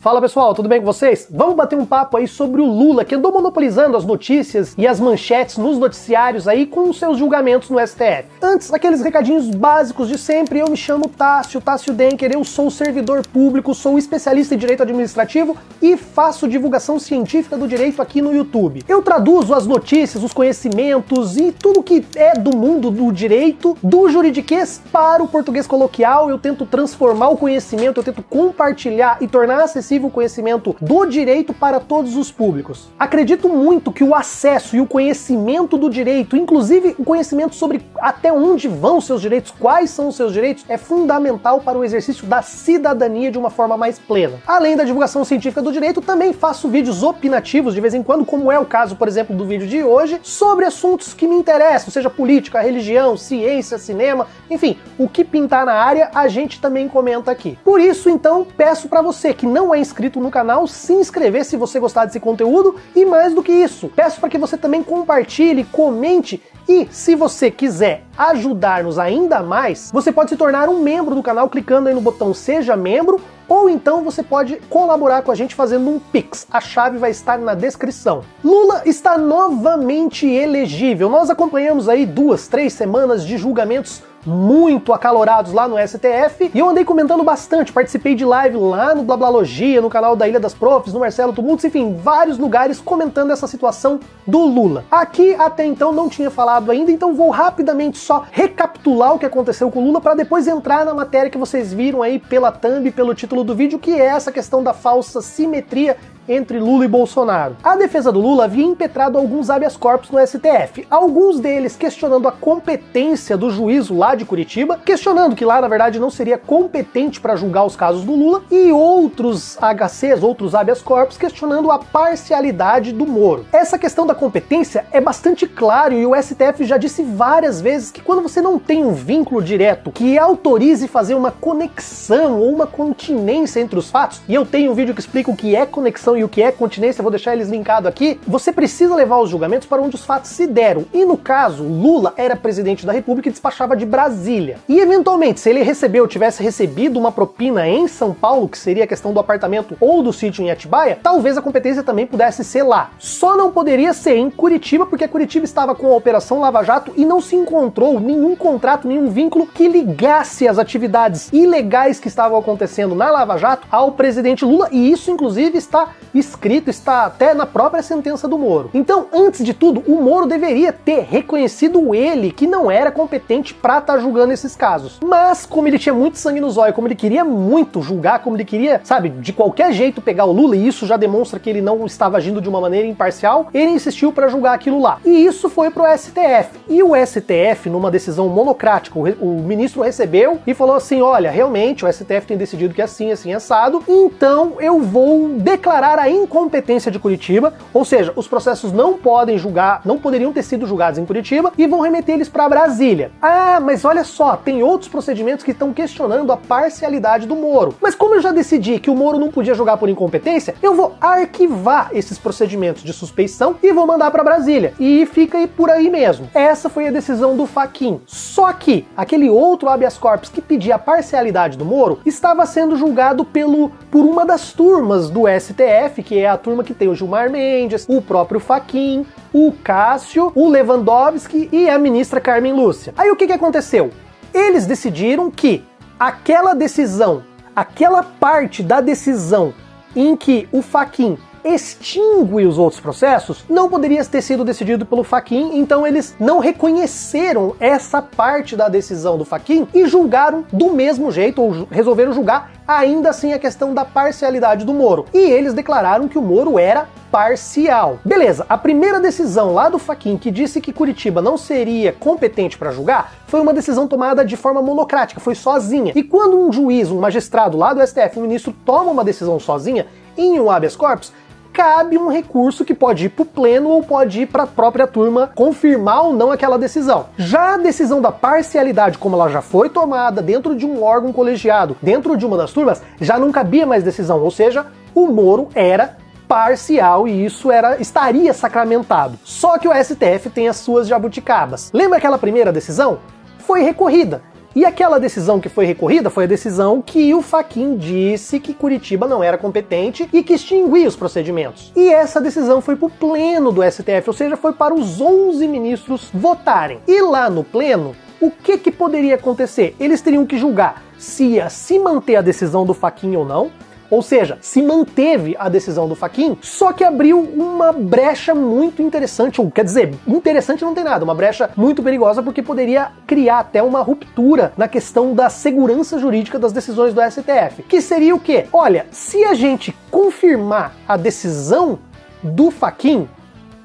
Fala pessoal, tudo bem com vocês? Vamos bater um papo aí sobre o Lula, que andou monopolizando as notícias e as manchetes nos noticiários aí com os seus julgamentos no STF. Antes, aqueles recadinhos básicos de sempre, eu me chamo Tássio Denker, eu sou servidor público, sou especialista em direito administrativo e faço divulgação científica do direito aqui no YouTube. Eu traduzo as notícias, os conhecimentos e tudo que é do mundo do direito, do juridiquês para o português coloquial. Eu tento transformar o conhecimento, eu tento compartilhar e tornar acessível o conhecimento do direito para todos os públicos. Acredito muito que o acesso e o conhecimento do direito, inclusive o conhecimento sobre até onde vão os seus direitos, quais são os seus direitos, é fundamental para o exercício da cidadania de uma forma mais plena. Além da divulgação científica do direito, também faço vídeos opinativos de vez em quando, como é o caso, por exemplo, do vídeo de hoje, sobre assuntos que me interessam, seja política, religião, ciência, cinema, enfim, o que pintar na área, a gente também comenta aqui. Por isso, então, peço para você que não é inscrito no canal, se inscrever se você gostar desse conteúdo e mais do que isso, peço para que você também compartilhe, comente e se você quiser ajudar-nos ainda mais, você pode se tornar um membro do canal clicando aí no botão Seja Membro ou então você pode colaborar com a gente fazendo um Pix. A chave vai estar na descrição. Lula está novamente elegível. Nós acompanhamos aí 2, 3 semanas de julgamentos muito acalorados lá no STF, e eu andei comentando bastante, participei de live lá no Blablalogia, no canal da Ilha das Profs, no Marcelo Tumultos, enfim, vários lugares comentando essa situação do Lula. Aqui até então não tinha falado ainda, então vou rapidamente só recapitular o que aconteceu com o Lula para depois entrar na matéria que vocês viram aí pela thumb e pelo título do vídeo, que é essa questão da falsa simetria entre Lula e Bolsonaro. A defesa do Lula havia impetrado alguns habeas corpus no STF, alguns deles questionando a competência do juízo lá de Curitiba, questionando que lá na verdade não seria competente para julgar os casos do Lula, e outros HCs, outros habeas corpus, questionando a parcialidade do Moro. Essa questão da competência é bastante claro e o STF já disse várias vezes que quando você não tem um vínculo direto que autorize fazer uma conexão ou uma continência entre os fatos, e eu tenho um vídeo que explica o que é conexão e o que é continência, vou deixar eles linkados aqui, você precisa levar os julgamentos para onde os fatos se deram. E no caso, Lula era presidente da República e despachava de Brasília. E eventualmente, se ele tivesse recebido uma propina em São Paulo, que seria a questão do apartamento ou do sítio em Atibaia, talvez a competência também pudesse ser lá. Só não poderia ser em Curitiba, porque Curitiba estava com a Operação Lava Jato e não se encontrou nenhum contrato, nenhum vínculo que ligasse as atividades ilegais que estavam acontecendo na Lava Jato ao presidente Lula, e isso inclusive está escrito, está até na própria sentença do Moro. Então, antes de tudo, o Moro deveria ter reconhecido ele que não era competente para estar julgando esses casos. Mas, como ele tinha muito sangue no zóio, como ele queria muito julgar, como ele queria, sabe, de qualquer jeito pegar o Lula, e isso já demonstra que ele não estava agindo de uma maneira imparcial, ele insistiu para julgar aquilo lá. E isso foi pro STF. E o STF, numa decisão monocrática, o ministro recebeu e falou assim, olha, realmente o STF tem decidido que é assim, assim, assado, então eu vou declarar a incompetência de Curitiba, ou seja, os processos não poderiam ter sido julgados em Curitiba e vão remeter eles para Brasília. Ah, mas olha só, tem outros procedimentos que estão questionando a parcialidade do Moro. Mas como eu já decidi que o Moro não podia julgar por incompetência, eu vou arquivar esses procedimentos de suspeição e vou mandar para Brasília. E fica aí por aí mesmo. Essa foi a decisão do Fachin. Só que aquele outro habeas corpus que pedia a parcialidade do Moro estava sendo julgado por uma das turmas do STF, que é a turma que tem o Gilmar Mendes, o próprio Fachin, o Cássio, o Lewandowski e a ministra Carmen Lúcia. Aí o que aconteceu? Eles decidiram que aquela decisão, aquela parte da decisão em que o Fachin extingue os outros processos, não poderia ter sido decidido pelo Fachin, então eles não reconheceram essa parte da decisão do Fachin e julgaram do mesmo jeito, ou resolveram julgar ainda assim a questão da parcialidade do Moro. E eles declararam que o Moro era parcial. Beleza, a primeira decisão lá do Fachin, que disse que Curitiba não seria competente para julgar, foi uma decisão tomada de forma monocrática, foi sozinha. E quando um juiz, um magistrado lá do STF, um ministro, toma uma decisão sozinha em um habeas corpus, cabe um recurso que pode ir para o pleno ou pode ir para a própria turma confirmar ou não aquela decisão. Já a decisão da parcialidade, como ela já foi tomada dentro de um órgão colegiado, dentro de uma das turmas, já não cabia mais decisão, ou seja, o Moro era parcial e isso estaria sacramentado. Só que o STF tem as suas jabuticabas. Lembra aquela primeira decisão? Foi recorrida. E aquela decisão que foi recorrida foi a decisão que o Fachin disse que Curitiba não era competente e que extinguia os procedimentos. E essa decisão foi para o pleno do STF, ou seja, foi para os 11 ministros votarem. E lá no pleno, o que poderia acontecer? Eles teriam que julgar se ia se manter a decisão do Fachin ou não, ou seja, se manteve a decisão do Fachin, só que abriu uma brecha muito interessante, ou quer dizer, interessante não tem nada, uma brecha muito perigosa porque poderia criar até uma ruptura na questão da segurança jurídica das decisões do STF. Que seria o quê? Olha, se a gente confirmar a decisão do Fachin,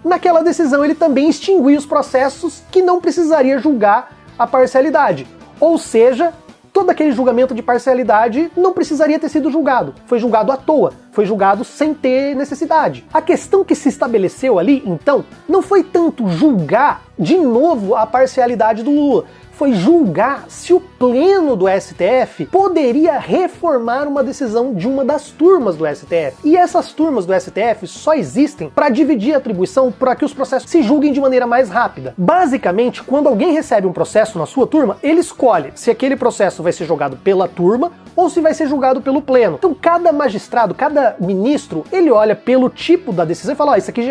naquela decisão ele também extinguia os processos que não precisaria julgar a parcialidade. Ou seja, todo aquele julgamento de parcialidade não precisaria ter sido julgado. Foi julgado à toa, foi julgado sem ter necessidade. A questão que se estabeleceu ali, então, não foi tanto julgar de novo a parcialidade do Lula, foi julgar se o pleno do STF poderia reformar uma decisão de uma das turmas do STF. E essas turmas do STF só existem para dividir a atribuição para que os processos se julguem de maneira mais rápida. Basicamente, quando alguém recebe um processo na sua turma, ele escolhe se aquele processo vai ser julgado pela turma ou se vai ser julgado pelo pleno. Então cada magistrado, cada ministro, ele olha pelo tipo da decisão e fala, ó, isso aqui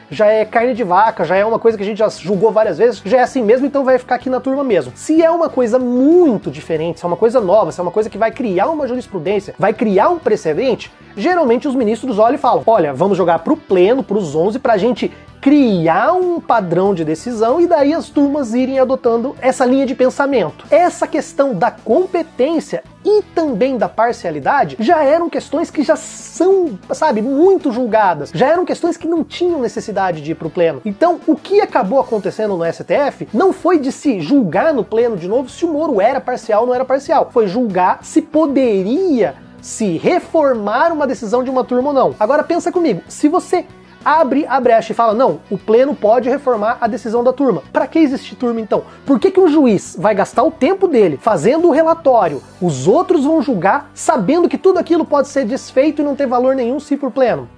já é carne de vaca, já é uma coisa que a gente já julgou várias vezes, já é assim mesmo, então vai ficar aqui na turma mesmo. Se é uma coisa muito diferente, se é uma coisa nova, se é uma coisa que vai criar uma jurisprudência, vai criar um precedente, geralmente os ministros olham e falam, olha, vamos jogar pro pleno, pros 11, pra gente criar um padrão de decisão e daí as turmas irem adotando essa linha de pensamento. Essa questão da competência e também da parcialidade já eram questões que já são, sabe, muito julgadas. Já eram questões que não tinham necessidade de ir para o pleno. Então, o que acabou acontecendo no STF não foi de se julgar no pleno de novo se o Moro era parcial ou não era parcial. Foi julgar se poderia se reformar uma decisão de uma turma ou não. Agora pensa comigo, se você abre a brecha e fala, não, o pleno pode reformar a decisão da turma. Para que existe turma então? Por que um juiz vai gastar o tempo dele fazendo o relatório, os outros vão julgar, sabendo que tudo aquilo pode ser desfeito e não ter valor nenhum se ir pro pleno?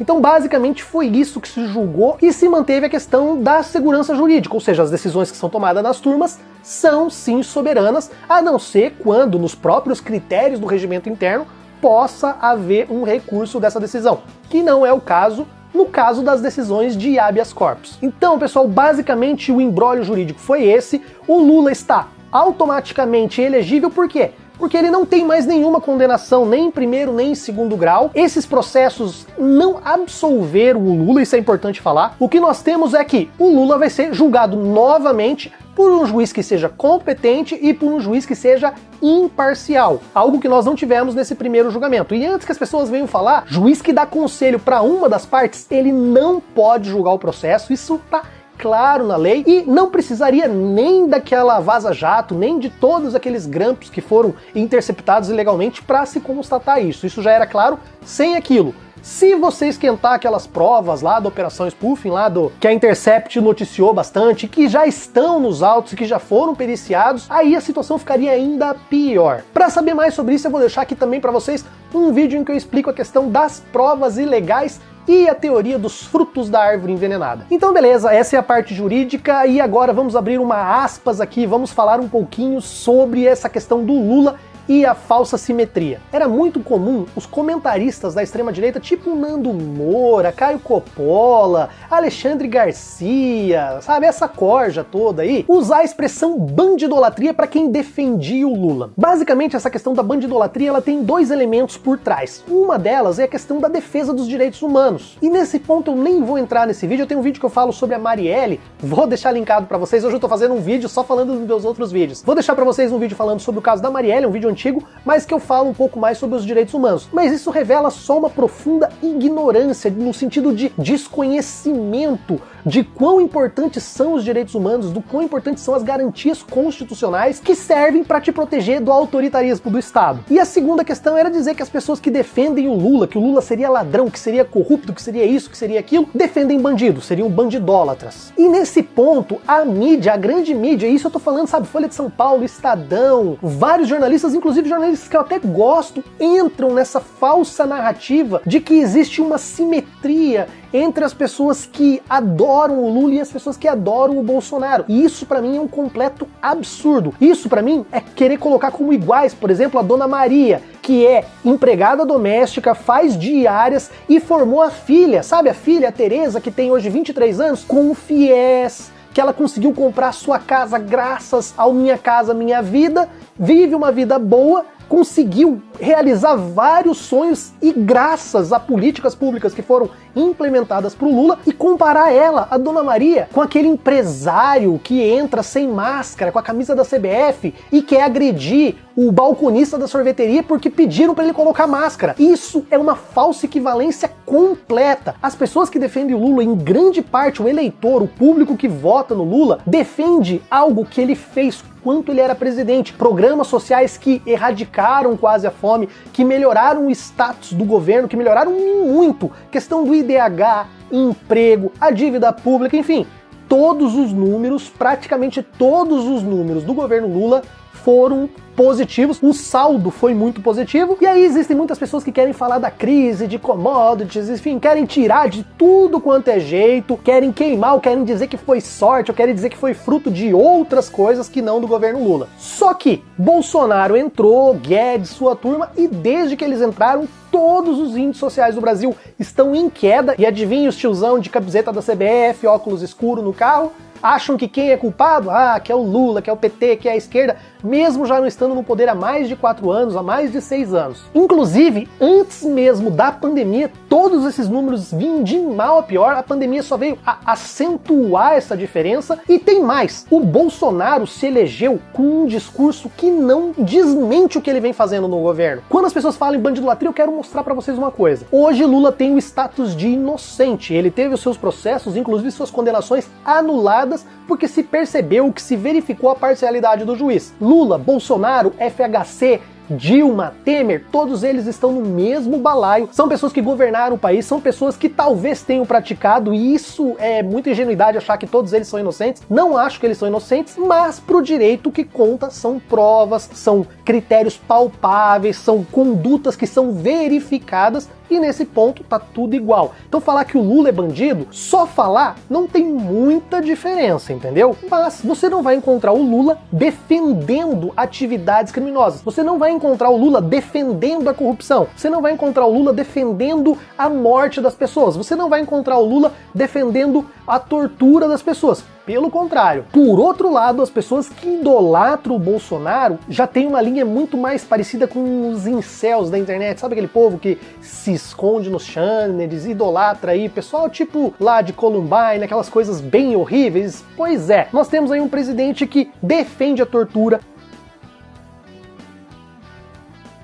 Então, basicamente, foi isso que se julgou e se manteve a questão da segurança jurídica, ou seja, as decisões que são tomadas nas turmas são sim soberanas, a não ser quando, nos próprios critérios do regimento interno, possa haver um recurso dessa decisão, que não é o caso no caso das decisões de habeas corpus. Então, pessoal, basicamente o imbróglio jurídico foi esse. O Lula está automaticamente elegível, por quê? Porque ele não tem mais nenhuma condenação, nem em primeiro nem em segundo grau. Esses processos não absolveram o Lula, isso é importante falar. O que nós temos é que o Lula vai ser julgado novamente por um juiz que seja competente e por um juiz que seja imparcial. Algo que nós não tivemos nesse primeiro julgamento. E antes que as pessoas venham falar, juiz que dá conselho para uma das partes, ele não pode julgar o processo, isso tá claro na lei, e não precisaria nem daquela vaza-jato, nem de todos aqueles grampos que foram interceptados ilegalmente para se constatar isso. Isso já era claro sem aquilo. Se você esquentar aquelas provas lá da Operação Spoofing, lá que a Intercept noticiou bastante, que já estão nos autos e que já foram periciados, aí a situação ficaria ainda pior. Para saber mais sobre isso, eu vou deixar aqui também para vocês um vídeo em que eu explico a questão das provas ilegais e a teoria dos frutos da árvore envenenada. Então beleza, essa é a parte jurídica e agora vamos abrir uma aspas aqui, vamos falar um pouquinho sobre essa questão do Lula e a falsa simetria. Era muito comum os comentaristas da extrema-direita, tipo Nando Moura, Caio Coppola, Alexandre Garcia, sabe, essa corja toda aí, usar a expressão bandidolatria para quem defendia o Lula. Basicamente, essa questão da bandidolatria, ela tem dois elementos por trás. Uma delas é a questão da defesa dos direitos humanos. E nesse ponto eu nem vou entrar nesse vídeo, eu tenho um vídeo que eu falo sobre a Marielle, vou deixar linkado para vocês, hoje eu tô fazendo um vídeo só falando dos meus outros vídeos. Vou deixar para vocês um vídeo falando sobre o caso da Marielle, um vídeo antigo, mas que eu falo um pouco mais sobre os direitos humanos. Mas isso revela só uma profunda ignorância, no sentido de desconhecimento de quão importantes são os direitos humanos, do quão importantes são as garantias constitucionais que servem para te proteger do autoritarismo do Estado. E a segunda questão era dizer que as pessoas que defendem o Lula, que o Lula seria ladrão, que seria corrupto, que seria isso, que seria aquilo, defendem bandidos, seriam bandidólatras. E nesse ponto, a mídia, a grande mídia, isso eu tô falando, sabe, Folha de São Paulo, Estadão, vários jornalistas, inclusive inclusive jornalistas que eu até gosto, entram nessa falsa narrativa de que existe uma simetria entre as pessoas que adoram o Lula e as pessoas que adoram o Bolsonaro. E isso pra mim é um completo absurdo. Isso pra mim é querer colocar como iguais, por exemplo, a Dona Maria, que é empregada doméstica, faz diárias e formou a filha, sabe a filha, a Tereza, que tem hoje 23 anos, com o FIES, que ela conseguiu comprar sua casa graças ao Minha Casa Minha Vida, vive uma vida boa, conseguiu realizar vários sonhos e graças a políticas públicas que foram implementadas pro Lula, e comparar ela, a Dona Maria, com aquele empresário que entra sem máscara, com a camisa da CBF e quer agredir o balconista da sorveteria porque pediram para ele colocar máscara. Isso é uma falsa equivalência completa. As pessoas que defendem o Lula, em grande parte o eleitor, o público que vota no Lula, defende algo que ele fez quando ele era presidente. Programas sociais que erradicaram quase a fome, que melhoraram o status do governo, que melhoraram muito. Questão do IDH, emprego, a dívida pública, enfim. Todos os números, praticamente todos os números do governo Lula foram positivos, o saldo foi muito positivo, e aí existem muitas pessoas que querem falar da crise, de commodities, enfim, querem tirar de tudo quanto é jeito, querem queimar, ou querem dizer que foi sorte, ou querem dizer que foi fruto de outras coisas que não do governo Lula. Só que Bolsonaro entrou, Guedes, sua turma, e desde que eles entraram, todos os índices sociais do Brasil estão em queda, e adivinha os tiozão de camiseta da CBF, óculos escuro no carro, acham que quem é culpado? Ah, que é o Lula, que é o PT, que é a esquerda, mesmo já não estando no poder há mais de 4 anos, há mais de 6 anos. Inclusive, antes mesmo da pandemia, todos esses números vinham de mal a pior, a pandemia só veio a acentuar essa diferença, e tem mais, o Bolsonaro se elegeu com um discurso que não desmente o que ele vem fazendo no governo. Quando as pessoas falam em bandidolatria, eu quero mostrar pra vocês uma coisa. Hoje Lula tem o status de inocente, ele teve os seus processos, inclusive suas condenações anuladas, porque se percebeu que se verificou a parcialidade do juiz. Lula, Bolsonaro, FHC, Dilma, Temer, todos eles estão no mesmo balaio, são pessoas que governaram o país, são pessoas que talvez tenham praticado, e isso é muita ingenuidade achar que todos eles são inocentes, não acho que eles são inocentes, mas pro direito o que conta são provas, são critérios palpáveis, são condutas que são verificadas, e nesse ponto tá tudo igual. Então falar que o Lula é bandido, só falar não tem muita diferença, entendeu? Mas você não vai encontrar o Lula defendendo atividades criminosas, você não vai encontrar o Lula defendendo a corrupção, você não vai encontrar o Lula defendendo a morte das pessoas, você não vai encontrar o Lula defendendo a tortura das pessoas. Pelo contrário. Por outro lado, as pessoas que idolatram o Bolsonaro já tem uma linha muito mais parecida com os incels da internet. Sabe aquele povo que se esconde nos channels, idolatra aí, pessoal tipo lá de Columbine, aquelas coisas bem horríveis? Pois é, nós temos aí um presidente que defende a tortura,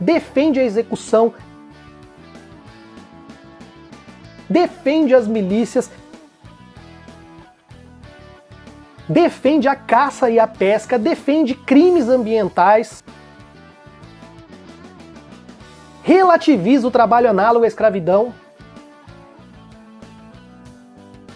defende a execução, defende as milícias, defende a caça e a pesca, defende crimes ambientais, relativiza o trabalho análogo à escravidão,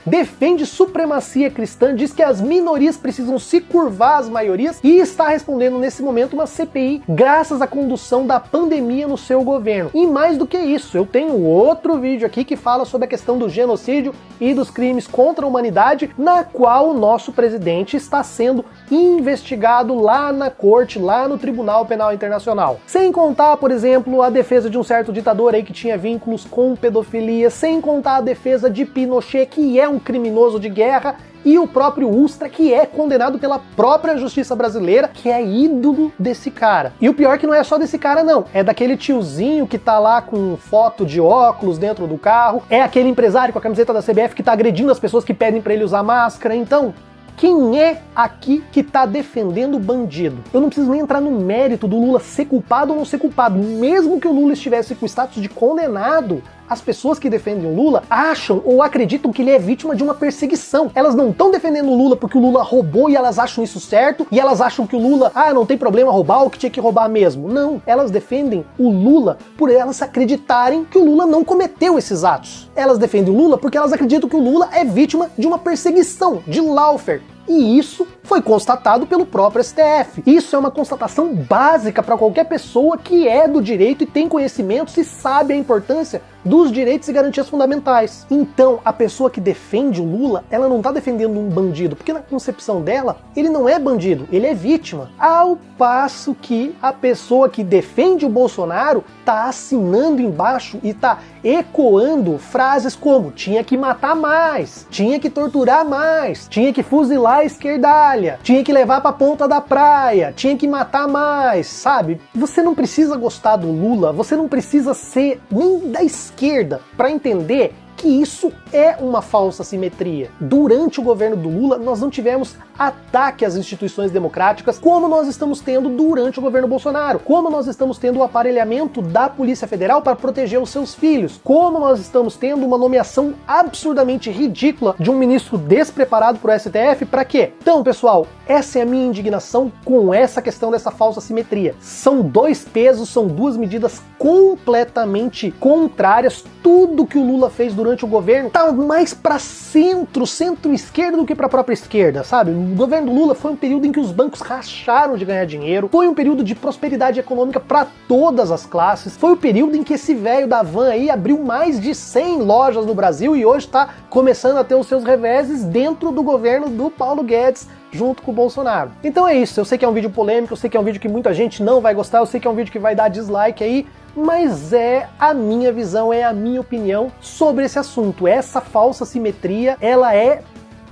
defende supremacia cristã, diz que as minorias precisam se curvar às maiorias e está respondendo nesse momento uma CPI graças à condução da pandemia no seu governo. E mais do que isso, eu tenho outro vídeo aqui que fala sobre a questão do genocídio e dos crimes contra a humanidade, na qual o nosso presidente está sendo investigado lá na corte, lá no Tribunal Penal Internacional. Sem contar, por exemplo, a defesa de um certo ditador aí que tinha vínculos com pedofilia, sem contar a defesa de Pinochet, que é um criminoso de guerra, e o próprio Ustra, que é condenado pela própria justiça brasileira, que é ídolo desse cara. E o pior é que não é só desse cara não, é daquele tiozinho que tá lá com foto de óculos dentro do carro, é aquele empresário com a camiseta da CBF que tá agredindo as pessoas que pedem pra ele usar máscara. Então, quem é aqui que tá defendendo o bandido? Eu não preciso nem entrar no mérito do Lula ser culpado ou não ser culpado. Mesmo que o Lula estivesse com o status de condenado, as pessoas que defendem o Lula acham ou acreditam que ele é vítima de uma perseguição. Elas não estão defendendo o Lula porque o Lula roubou e elas acham isso certo, e elas acham que o Lula, não tem problema roubar, ou que tinha que roubar mesmo. Não, elas defendem o Lula por elas acreditarem que o Lula não cometeu esses atos. Elas defendem o Lula porque elas acreditam que o Lula é vítima de uma perseguição, de lawfare. E isso foi constatado pelo próprio STF. Isso é uma constatação básica para qualquer pessoa que é do direito e tem conhecimentos e sabe a importância dos direitos e garantias fundamentais. Então, a pessoa que defende o Lula, ela não está defendendo um bandido, porque na concepção dela, ele não é bandido, ele é vítima. Ao passo que a pessoa que defende o Bolsonaro está assinando embaixo e está ecoando frases como tinha que matar mais, tinha que torturar mais, tinha que fuzilar a esquerdalha, tinha que levar pra ponta da praia, tinha que matar mais, sabe? Você não precisa gostar do Lula, você não precisa ser nem da esquerda para entender que isso é uma falsa simetria. Durante o governo do Lula, nós não tivemos ataque às instituições democráticas como nós estamos tendo durante o governo Bolsonaro, como nós estamos tendo o aparelhamento da Polícia Federal para proteger os seus filhos, como nós estamos tendo uma nomeação absurdamente ridícula de um ministro despreparado para o STF, para quê? Então, pessoal, essa é a minha indignação com essa questão dessa falsa simetria. São dois pesos, são duas medidas completamente contrárias. Tudo que o Lula fez durante o governo tá mais para centro-esquerda do que para a própria esquerda, sabe? O governo do Lula foi um período em que os bancos racharam de ganhar dinheiro, foi um período de prosperidade econômica para todas as classes, foi o período em que esse velho da van aí abriu mais de 100 lojas no Brasil e hoje está começando a ter os seus reveses dentro do governo do Paulo Guedes, junto com o Bolsonaro. Então é isso, eu sei que é um vídeo polêmico, eu sei que é um vídeo que muita gente não vai gostar, eu sei que é um vídeo que vai dar dislike aí, mas é a minha visão, é a minha opinião sobre esse assunto. Essa falsa simetria, ela é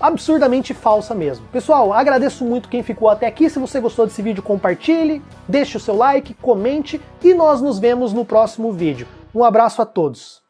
absurdamente falsa mesmo. Pessoal, agradeço muito quem ficou até aqui. Se você gostou desse vídeo, compartilhe, deixe o seu like, comente e nós nos vemos no próximo vídeo. Um abraço a todos.